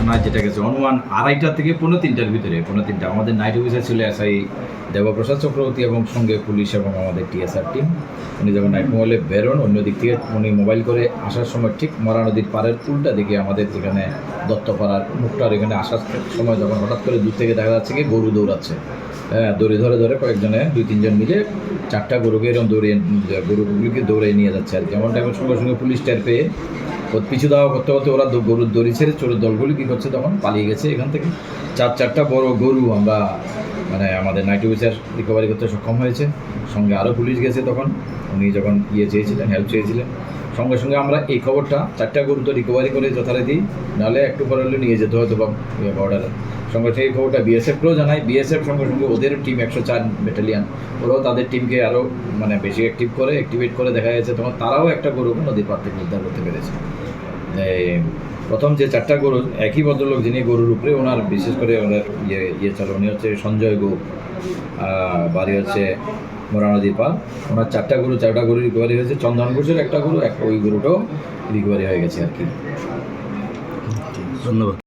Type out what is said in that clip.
থানায় যেটা গেছে অনুমান 2:30 থেকে 2:45 ভিতরে 2:45 আমাদের নাইট অফিসার ছিল এসআই দেবপ্রসাদ চক্রবর্তী এবং সঙ্গে পুলিশ এবং আমাদের টিএসআর টিম। উনি যখন নাইট মোবাইলে বেরোন অন্য দিক থেকে উনি মোবাইল করে আসার সময় ঠিক মরা নদীর পাড়ের উল্টা দিকে আমাদের এখানে দত্তপাড়ার মুখটার এখানে আসার সময় যখন হঠাৎ করে দূর থেকে দেখা যাচ্ছে কি গরু দৌড়াচ্ছে, হ্যাঁ দড়ি ধরে ধরে কয়েকজনে 2-3 জন মিলে 4টা গরুকে এরকম গরুগুলিকে দৌড়ে নিয়ে যাচ্ছে আর কি। এমন টাইমের সঙ্গে সঙ্গে পুলিশ টের পেয়ে পিছু দাওয়া করতে করতে ওরা গরুর দড়ি ছেড়ে চোরের দলগুলি কী করছে তখন পালিয়ে গেছে এখান থেকে। 4টা বড় গরু আমরা মানে আমাদের নাইট অফিসার রিকভারি করতে সক্ষম হয়েছে। সঙ্গে আরও পুলিশ গেছে তখন, উনি যখন চেয়েছিলেন হেল্প চেয়েছিলেন সঙ্গে সঙ্গে আমরা এই খবরটা 4টা গরু তো রিকভারি করে যথারীতি, নাহলে একটু পরে হলে নিয়ে যেতে হয়তো বা বর্ডারে। সঙ্গে সেই খবরটা বিএসএফকেও জানাই, বিএসএফ সঙ্গে সঙ্গে ওদের টিম 104 ব্যাটালিয়ান ওরাও তাদের টিমকে আরও মানে বেশি অ্যাক্টিভেট করে দেখা গেছে তখন তারাও একটা গরু নদীর পাড় থেকে উদ্ধার করতে পেরেছে। প্রথম যে 4টা গরু একই ভদ্রলোক যিনি গরুর উপরে ওনার বিশেষ করে ওনার চলো উনি হচ্ছে সঞ্জয় গো, বাড়ি হচ্ছে মোরা নদীর পাড়। ওনার 4টা গরু রিকভারি হয়েছে। চন্দন ঘোষের একটা গরু ওই গরুটাও রিকভারি হয়ে গেছে আর কি। ধন্যবাদ।